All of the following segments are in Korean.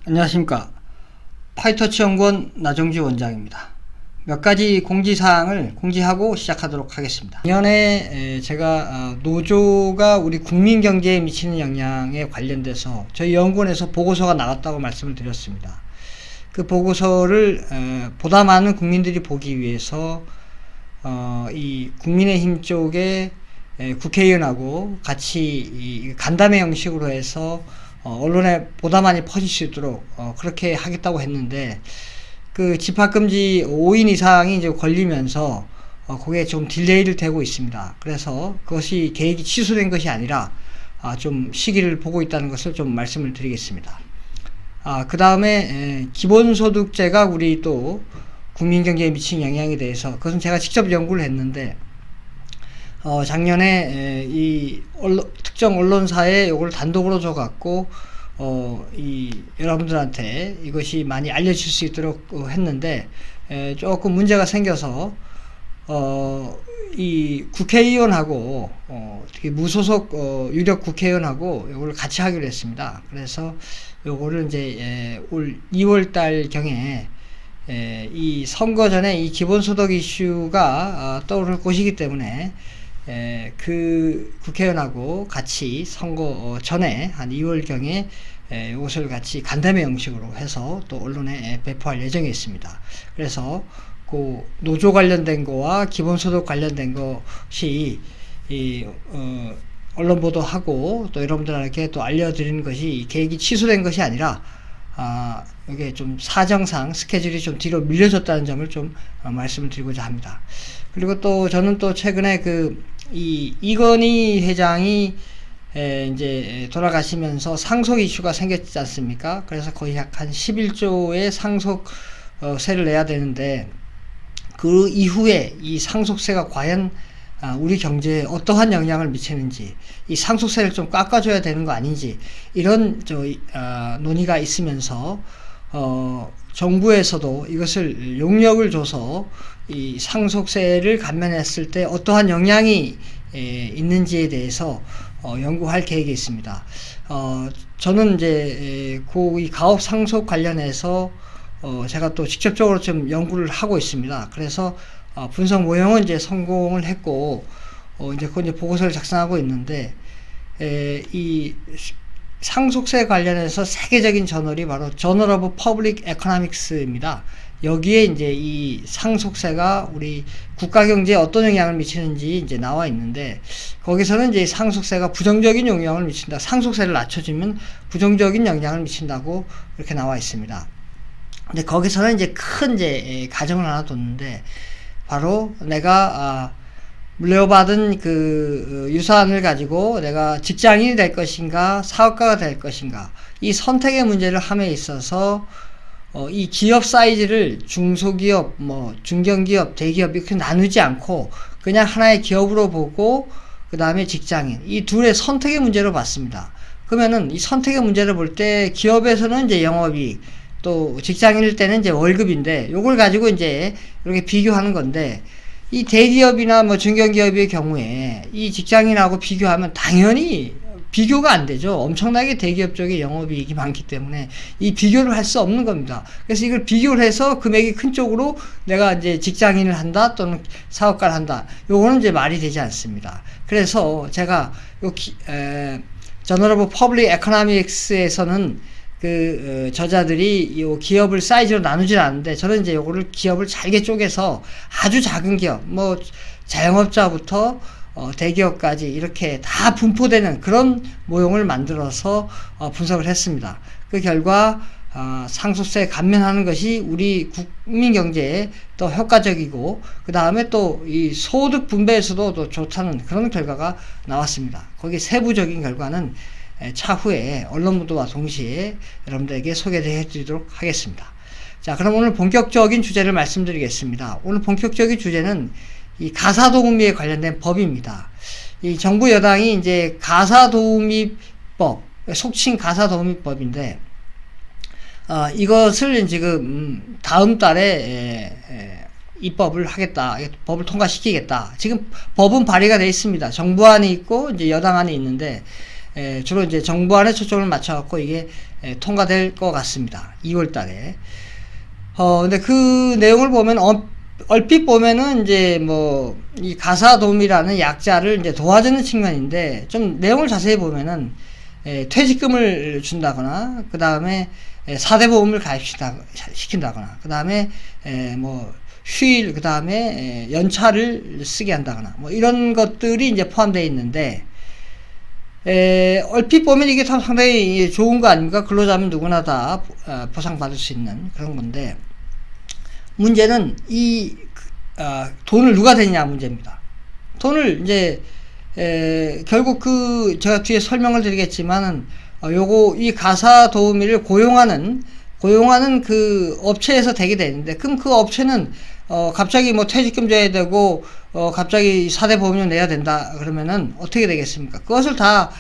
안녕하십니까. 파이터치 연구원 나정주 원장입니다. 몇 가지 공지사항을 공지하고 시작하도록 하겠습니다. 작년에 제가 노조가 우리 국민 경제에 미치는 영향에 관련돼서 저희 연구원에서 보고서가 나왔다고 말씀을 드렸습니다. 그 보고서를 보다 많은 국민들이 보기 위해서 이 국민의힘 쪽에 국회의원하고 같이 간담회 형식으로 해서 언론에 보다 많이 퍼질 수 있도록 그렇게 하겠다고 했는데, 그 집합금지 5인 이상이 이제 걸리면서 그게 좀 딜레이를 되고 있습니다. 그래서 그것이 계획이 취소된 것이 아니라 좀 시기를 보고 있다는 것을 좀 말씀을 드리겠습니다. 그 다음에 기본소득제가 우리 또 국민경제에 미친 영향에 대해서, 그것은 제가 직접 연구를 했는데 작년에 이 특정 언론사에 이걸 단독으로 줘갖고 여러분들한테 이것이 많이 알려질 수 있도록 했는데 조금 문제가 생겨서 이 국회의원하고 특히 무소속 유력 국회의원하고 이걸 같이 하기로 했습니다. 그래서 요거를 이제 올 2월달 경에 이 선거 전에 이 기본소득 이슈가 떠오를 것이기 때문에 그 국회의원하고 같이 선거 전에 한 2월경에 이것을 같이 간담회 형식으로 해서 또 언론에 배포할 예정에 있습니다. 그래서 그 노조 관련된 거와 기본소득 관련된 것이 언론 보도하고 또 여러분들에게 또 알려드리는 것이 계획이 취소된 것이 아니라 이게 좀 사정상 스케줄이 좀 뒤로 밀려졌다는 점을 좀 말씀을 드리고자 합니다. 그리고 또 저는 또 최근에 이건희 회장이 이제 돌아가시면서 상속 이슈가 생겼지 않습니까? 그래서 거의 약 한 11조의 상속세를 내야 되는데, 그 이후에 이 상속세가 과연 우리 경제에 어떠한 영향을 미치는지, 이 상속세를 좀 깎아줘야 되는 거 아닌지, 이런 논의가 있으면서 정부에서도 이것을 용역을 줘서 이 상속세를 감면했을 때 어떠한 영향이 있는지에 대해서 연구할 계획이 있습니다. 저는 이제 이 가업 상속 관련해서 제가 또 직접적으로 좀 연구를 하고 있습니다. 그래서 분석 모형은 이제 성공을 했고 이제 보고서를 작성하고 있는데, 이 상속세 관련해서 세계적인 저널이 바로 저널 오브 퍼블릭 에코노믹스입니다. 여기에 이제 이 상속세가 우리 국가 경제에 어떤 영향을 미치는지 이제 나와 있는데, 거기서는 이제 상속세가 부정적인 영향을 미친다. 상속세를 낮춰주면 부정적인 영향을 미친다고 이렇게 나와 있습니다. 근데 거기서는 이제 큰 가정을 하나 뒀는데, 바로 내가 물려받은 그 유산을 가지고 내가 직장인이 될 것인가 사업가가 될 것인가, 이 선택의 문제를 함에 있어서 이 기업 사이즈를 중소기업, 중견기업, 대기업 이렇게 나누지 않고 그냥 하나의 기업으로 보고 그 다음에 직장인, 이 둘의 선택의 문제로 봤습니다. 그러면은 이 선택의 문제를 볼 때 기업에서는 이제 영업이익, 또 직장인일 때는 이제 월급인데, 요걸 가지고 이제 이렇게 비교하는 건데, 이 대기업이나 중견기업의 경우에 이 직장인하고 비교하면 당연히 비교가 안 되죠. 엄청나게 대기업 쪽에 영업이익이 많기 때문에 이 비교를 할 수 없는 겁니다. 그래서 이걸 비교를 해서 금액이 큰 쪽으로 내가 이제 직장인을 한다 또는 사업가를 한다, 요거는 이제 말이 되지 않습니다. 그래서 제가 저널 오브 퍼블릭 에코노믹스에서는 저자들이 이 기업을 사이즈로 나누질 않는데, 저는 이제 요거를 기업을 잘게 쪼개서 아주 작은 기업, 자영업자부터 대기업까지 이렇게 다 분포되는 그런 모형을 만들어서 분석을 했습니다. 그 결과 상속세 감면하는 것이 우리 국민 경제에 더 효과적이고, 그 다음에 또 이 소득 분배에서도 또 좋다는 그런 결과가 나왔습니다. 거기 세부적인 결과는 차후에 언론 보도와 동시에 여러분들에게 소개해 드리도록 하겠습니다. 자, 그럼 오늘 본격적인 주제를 말씀드리겠습니다. 오늘 본격적인 주제는 이 가사도우미에 관련된 법입니다. 이 정부 여당이 이제 가사도우미법, 속칭 가사도우미법인데, 이것을 지금 다음 달에 입법을 하겠다, 법을 통과시키겠다. 지금 법은 발의가 되어 있습니다. 정부안이 있고 이제 여당안이 있는데, 주로 이제 정부안에 초점을 맞춰갖고 이게 통과될 것 같습니다. 2월 달에. 근데 그 내용을 보면 얼핏 보면은 이제 뭐 이 가사도우미라는 약자를 이제 도와주는 측면인데, 좀 내용을 자세히 보면은 퇴직금을 준다거나, 그 다음에 4대 보험을 가입시킨다거나, 그 다음에 뭐 휴일, 그 다음에 연차를 쓰게 한다거나, 뭐 이런 것들이 이제 포함되어 있는데, 얼핏 보면 이게 참 상당히 좋은 거 아닙니까? 근로자면 누구나 다 보상받을 수 있는 그런 건데, 문제는 돈을 누가 대냐 문제입니다. 돈을 이제 결국 제가 뒤에 설명을 드리겠지만은 이 가사 도우미를 고용하는 그 업체에서 되게 되는데, 그럼 그 업체는 갑자기 뭐 퇴직금 줘야 되고 갑자기 4대 보험료 내야 된다 그러면은 어떻게 되겠습니까? 그것을 다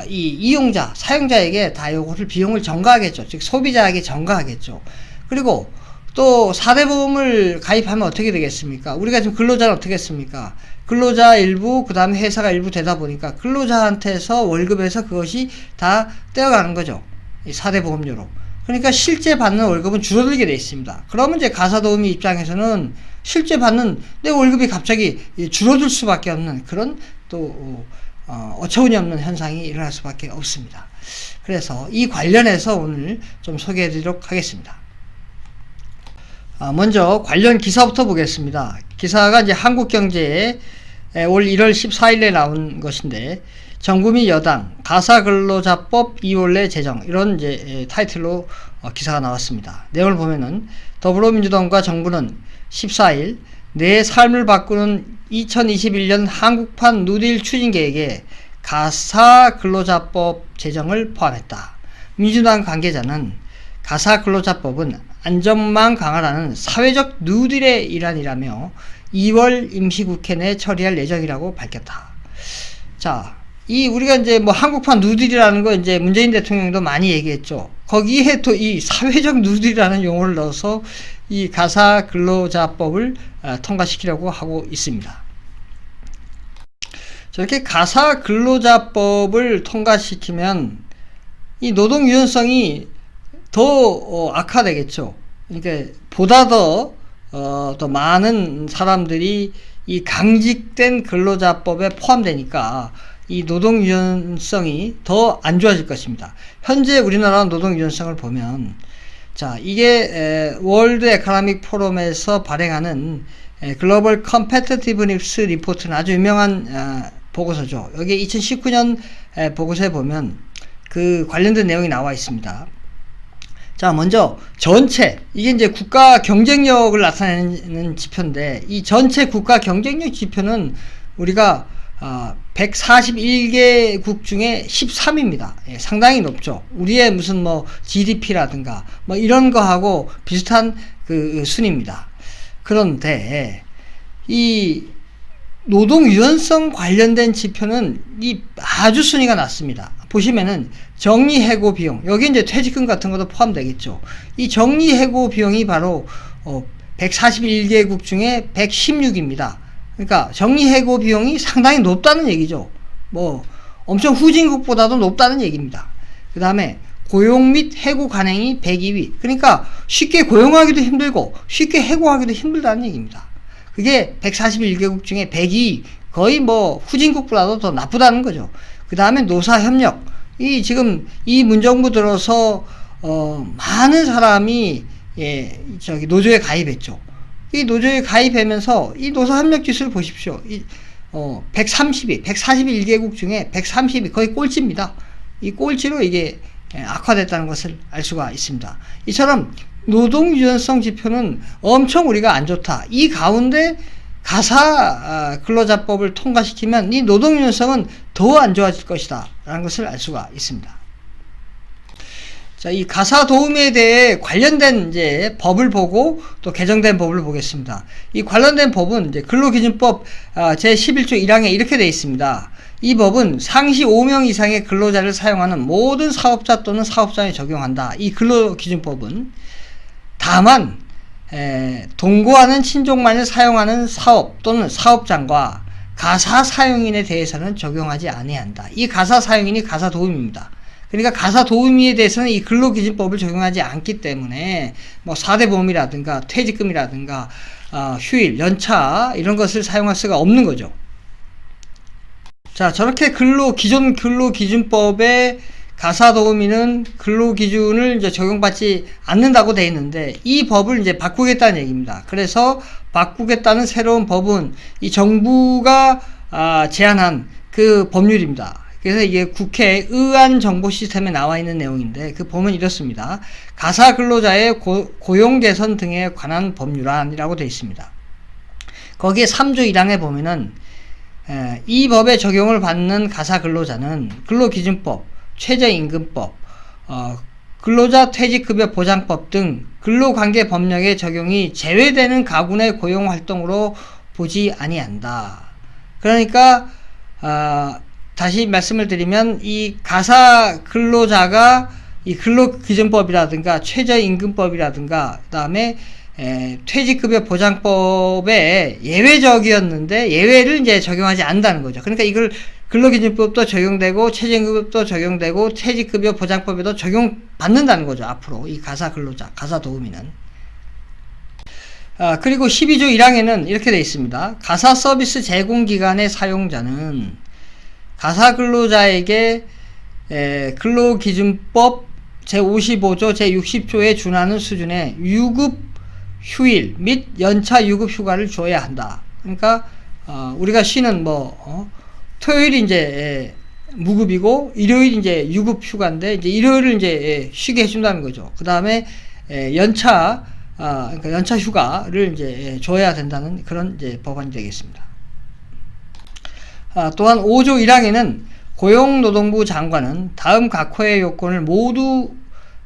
이 이용자, 사용자에게 다 요거를 비용을 전가하겠죠. 즉 소비자에게 전가하겠죠. 그리고 또 4대 보험을 가입하면 어떻게 되겠습니까? 우리가 지금 근로자는 어떻게 했습니까? 근로자 일부, 그 다음에 회사가 일부 되다 보니까 근로자한테서 월급에서 그것이 다 떼어가는 거죠. 이 4대 보험료로. 그러니까 실제 받는 월급은 줄어들게 돼 있습니다. 그러면 이제 가사도우미 입장에서는 실제 받는 내 월급이 갑자기 줄어들 수밖에 없는 그런 또 어처구니 없는 현상이 일어날 수밖에 없습니다. 그래서 이 관련해서 오늘 좀 소개해 드리도록 하겠습니다. 먼저 관련 기사부터 보겠습니다. 기사가 이제 한국경제에 올 1월 14일에 나온 것인데, 정부 및 여당 가사근로자법 2월 내 제정, 이런 이제 타이틀로 기사가 나왔습니다. 내용을 보면은 더불어민주당과 정부는 14일 내 삶을 바꾸는 2021년 한국판 뉴딜 추진 계획에 가사근로자법 제정을 포함했다. 민주당 관계자는 가사근로자법은 안전망 강화라는 사회적 뉴딜의 일환이라며 2월 임시국회 내 처리할 예정이라고 밝혔다. 자, 우리가 이제 뭐 한국판 뉴딜이라는 거 이제 문재인 대통령도 많이 얘기했죠. 거기에 또 이 사회적 뉴딜이라는 용어를 넣어서 이 가사근로자법을 통과시키려고 하고 있습니다. 저렇게 가사근로자법을 통과시키면 이 노동 유연성이 더 악화되겠죠. 그러니까 보다 더 많은 사람들이 이 강직된 근로자법에 포함되니까 이 노동 유연성이 더 안 좋아질 것입니다. 현재 우리나라 노동 유연성을 보면, 자, 이게 월드 에코노믹 포럼에서 발행하는 글로벌 컴패티티브니스 리포트는 아주 유명한 보고서죠. 여기 2019년 보고서에 보면 그 관련된 내용이 나와 있습니다. 자, 먼저 전체, 이게 이제 국가 경쟁력을 나타내는 지표인데, 이 전체 국가 경쟁력 지표는 우리가 141개국 중에 13위입니다. 상당히 높죠. 우리의 무슨 뭐 GDP라든가 뭐 이런 거하고 비슷한 그 순입니다. 그런데 이 노동 유연성 관련된 지표는 아주 순위가 낮습니다. 보시면은 정리해고 비용, 여기 이제 퇴직금 같은 것도 포함되겠죠. 이 정리해고 비용이 바로 141개국 중에 116입니다. 그러니까 정리해고 비용이 상당히 높다는 얘기죠. 뭐 엄청 후진국보다도 높다는 얘기입니다. 그 다음에 고용 및 해고 관행이 102위. 그러니까 쉽게 고용하기도 힘들고 쉽게 해고하기도 힘들다는 얘기입니다. 그게 141개국 중에 102위, 거의 뭐 후진국보다도 더 나쁘다는 거죠. 그 다음에 노사협력, 지금 이 문정부 들어서 많은 사람이 노조에 가입했죠. 이 노조에 가입하면서 이 노사협력 지수를 보십시오. 130위, 141개국 중에 130위, 거의 꼴찌입니다. 이 꼴찌로 이게 악화됐다는 것을 알 수가 있습니다. 이처럼 노동 유연성 지표는 엄청 우리가 안 좋다. 이 가운데 가사 근로자법을 통과시키면 이 노동 유연성은 더 안 좋아질 것이다 라는 것을 알 수가 있습니다. 자, 이 가사 도우미에 대해 관련된 이제 법을 보고 또 개정된 법을 보겠습니다. 이 관련된 법은 이제 근로기준법 제11조 1항에 이렇게 되어 있습니다. 이 법은 상시 5명 이상의 근로자를 사용하는 모든 사업자 또는 사업장에 적용한다. 이 근로기준법은 다만 동거하는 친족만을 사용하는 사업 또는 사업장과 가사 사용인에 대해서는 적용하지 아니한다. 이 가사 사용인이 가사 도우미입니다. 그러니까 가사 도우미에 대해서는 이 근로기준법을 적용하지 않기 때문에 뭐 4대 보험이라든가 퇴직금이라든가 휴일, 연차 이런 것을 사용할 수가 없는 거죠. 자, 저렇게 기존 근로기준법에 가사 도우미는 근로기준을 이제 적용받지 않는다고 되어 있는데 이 법을 이제 바꾸겠다는 얘기입니다. 그래서 바꾸겠다는 새로운 법은 이 정부가 제안한 그 법률입니다. 그래서 이게 국회 의안 정보 시스템에 나와 있는 내용인데 그 보면 이렇습니다. 가사 근로자의 고용 개선 등에 관한 법률안이라고 되어 있습니다. 거기에 3조 1항에 보면은 이 법에 적용을 받는 가사 근로자는 근로기준법, 최저임금법, 근로자 퇴직급여 보장법 등 근로관계 법령의 적용이 제외되는 가군의 고용활동으로 보지 아니한다. 그러니까 다시 말씀을 드리면 이 가사 근로자가 이 근로기준법이라든가 최저임금법이라든가 그 다음에 퇴직급여 보장법에 예외적이었는데 예외를 이제 적용하지 않는다는 거죠. 그러니까 이걸 근로기준법도 적용되고 최저임금법도 적용되고 퇴직급여 보장법에도 적용받는다는 거죠. 앞으로 이 가사 근로자, 가사 도우미는. 그리고 12조 1항에는 이렇게 되어 있습니다. 가사 서비스 제공기관의 사용자는 가사 근로자에게 근로기준법 제55조, 제60조에 준하는 수준의 유급 휴일 및 연차 유급 휴가를 줘야 한다. 그러니까 우리가 쉬는 토요일이 이제 무급이고 일요일이 이제 유급 휴가인데 이제 일요일을 이제 쉬게 해준다는 거죠. 그 다음에 연차 그러니까 연차 휴가를 이제 줘야 된다는 그런 이제 법안이 되겠습니다. 또한 5조 1항에는 고용노동부 장관은 다음 각호의 요건을 모두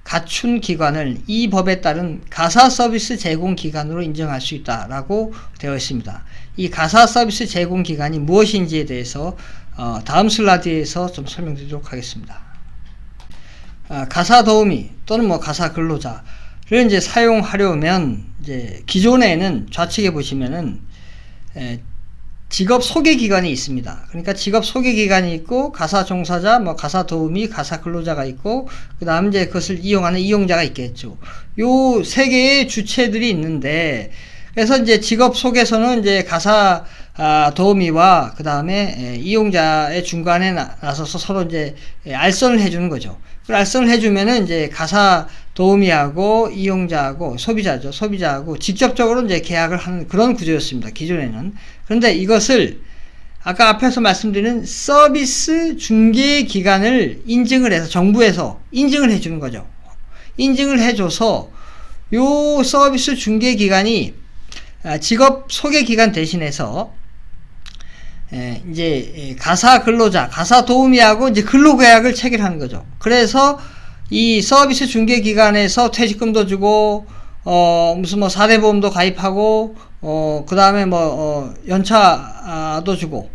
갖춘 기관을 이 법에 따른 가사 서비스 제공 기관으로 인정할 수 있다라고 되어 있습니다. 이 가사 서비스 제공 기관이 무엇인지에 대해서 다음 슬라이드에서 좀 설명드리도록 하겠습니다. 가사 도우미 또는 가사 근로자를 이제 사용하려면 이제 기존에는 좌측에 보시면은 직업 소개 기관이 있습니다. 그러니까 직업 소개 기관이 있고 가사 종사자, 가사 도우미, 가사 근로자가 있고 그 다음 이제 그것을 이용하는 이용자가 있겠죠. 요 세 개의 주체들이 있는데 그래서 이제 직업 소개서는 이제 가사 도우미와 그 다음에 이용자의 중간에 나서서 서로 이제 알선을 해주는 거죠. 그 알선을 해주면은 이제 가사 도우미하고 이용자하고 소비자하고 직접적으로 이제 계약을 하는 그런 구조였습니다. 기존에는. 그런데 이것을 아까 앞에서 말씀드린 서비스 중개 기관을 인증을 해서 정부에서 인증을 해주는 거죠. 인증을 해줘서 요 서비스 중개 기관이 직업 소개 기관 대신해서 이제 가사 근로자, 가사 도우미하고 이제 근로계약을 체결하는 거죠. 그래서 이 서비스 중개 기관에서 퇴직금도 주고 무슨 4대 보험도 가입하고 그 다음에 연차도 주고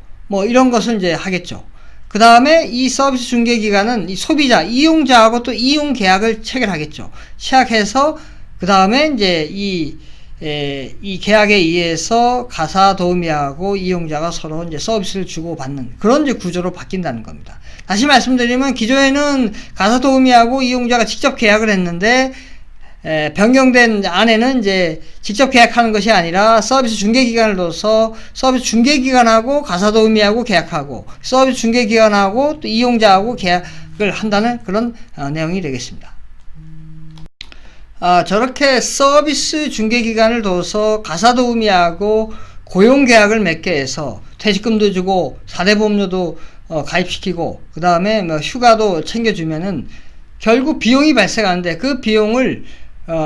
이런 것을 이제 하겠죠. 그 다음에 이 서비스 중개 기관은 이 소비자, 이용자하고 또 이용 계약을 체결하겠죠. 시작해서 그 다음에 이제 이 계약에 의해서 가사 도우미하고 이용자가 서로 이제 서비스를 주고받는 그런 이제 구조로 바뀐다는 겁니다. 다시 말씀드리면 기존에는 가사 도우미하고 이용자가 직접 계약을 했는데 변경된 안에는 이제 직접 계약하는 것이 아니라 서비스 중개기관을 둬서 서비스 중개기관하고 가사 도우미하고 계약하고 서비스 중개기관하고 또 이용자하고 계약을 한다는 그런 내용이 되겠습니다. 저렇게 서비스 중개기관을 둬서 가사 도우미하고 고용계약을 맺게 해서 퇴직금도 주고 4대 보험료도 가입시키고 그 다음에 휴가도 챙겨주면은 결국 비용이 발생하는데 그 비용을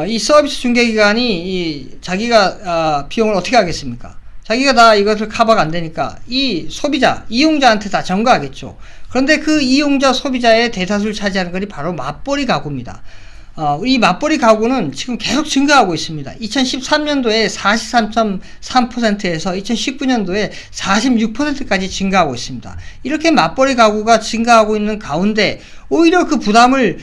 이 서비스 중개기관이 자기가 비용을 어떻게 하겠습니까? 자기가 다 이것을 커버가 안 되니까 이 소비자, 이용자한테 다 전가하겠죠. 그런데 그 이용자, 소비자의 대다수를 차지하는 것이 바로 맞벌이 가구입니다. 이 맞벌이 가구는 지금 계속 증가하고 있습니다. 2013년도에 43.3%에서 2019년도에 46%까지 증가하고 있습니다. 이렇게 맞벌이 가구가 증가하고 있는 가운데 오히려 그 부담을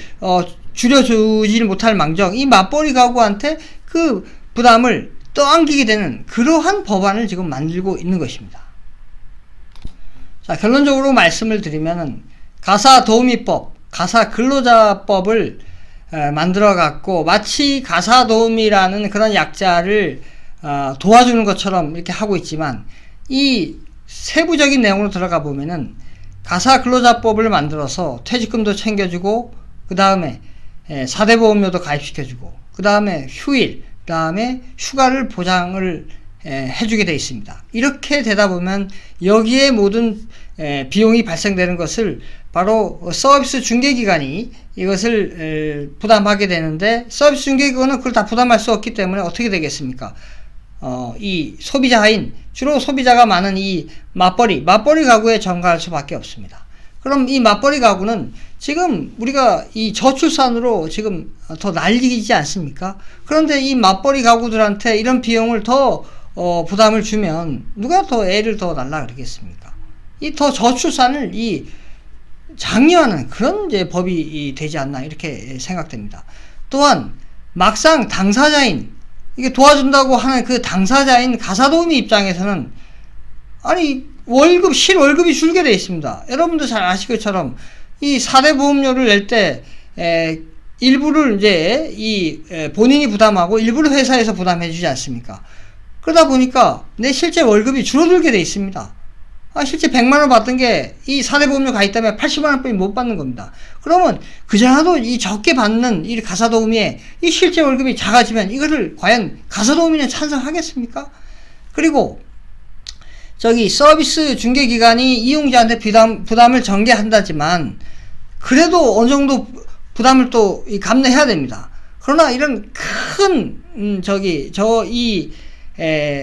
줄여주지 못할 망정 이 맞벌이 가구한테 그 부담을 떠안기게 되는 그러한 법안을 지금 만들고 있는 것입니다. 자, 결론적으로 말씀을 드리면은 가사도우미법, 가사근로자법을 만들어 갖고 마치 가사도우미라는 그런 약자를 도와주는 것처럼 이렇게 하고 있지만, 이 세부적인 내용으로 들어가 보면은 가사근로자법을 만들어서 퇴직금도 챙겨주고, 그 다음에 4대 보험료도 가입시켜주고, 그 다음에 휴일, 그 다음에 휴가를 보장을 해주게 되어 있습니다. 이렇게 되다 보면 여기에 모든 비용이 발생되는 것을 바로 서비스 중개기관이 이것을 부담하게 되는데, 서비스 중개기관은 그걸 다 부담할 수 없기 때문에 어떻게 되겠습니까? 이 소비자인, 주로 소비자가 많은 이 맞벌이 가구에 전가할 수밖에 없습니다. 그럼 이 맞벌이 가구는 지금 우리가 이 저출산으로 지금 더 난리지 않습니까? 그런데 이 맞벌이 가구들한테 이런 비용을 더 부담을 주면 누가 더 애를 더 낳으려 그러겠습니까? 이 더 저출산을 장려하는 그런 이제 법이 되지 않나, 이렇게 생각됩니다. 또한 막상 당사자인, 이게 도와준다고 하는 그 당사자인 가사도우미 입장에서는, 아니 실월급이 줄게 되어 있습니다. 여러분도 잘 아실 것처럼 이 4대 보험료를 낼 때 일부를 이제 본인이 부담하고 일부를 회사에서 부담해 주지 않습니까? 그러다 보니까 내 실제 월급이 줄어들게 되어 있습니다. 실제 100만원 받던 게 이 4대 보험료 가입 때문에 80만원뿐이 못 받는 겁니다. 그러면 그전라도 이 적게 받는 이 가사도우미의 이 실제 월급이 작아지면 이거를 과연 가사도우미는 찬성하겠습니까? 그리고 서비스 중개기관이 이용자한테 부담을 전개한다지만, 그래도 어느 정도 부담을 또 감내해야 됩니다. 그러나 이런 큰,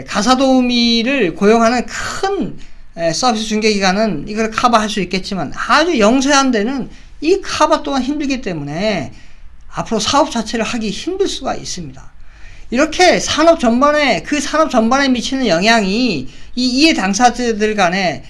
가사도우미를 고용하는 큰 서비스 중개기관은 이걸 커버할 수 있겠지만, 아주 영세한 데는 이 커버 또한 힘들기 때문에 앞으로 사업 자체를 하기 힘들 수가 있습니다. 이렇게 산업 전반에 미치는 영향이 이 이해 당사자들 간에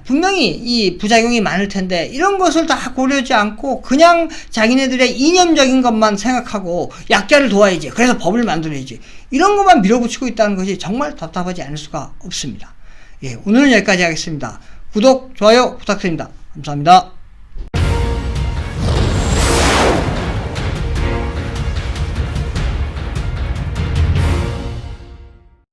분명히 이 부작용이 많을 텐데, 이런 것을 다 고려하지 않고 그냥 자기네들의 이념적인 것만 생각하고 약자를 도와야지, 그래서 법을 만들어야지, 이런 것만 밀어붙이고 있다는 것이 정말 답답하지 않을 수가 없습니다. 오늘은 여기까지 하겠습니다. 구독, 좋아요 부탁드립니다. 감사합니다.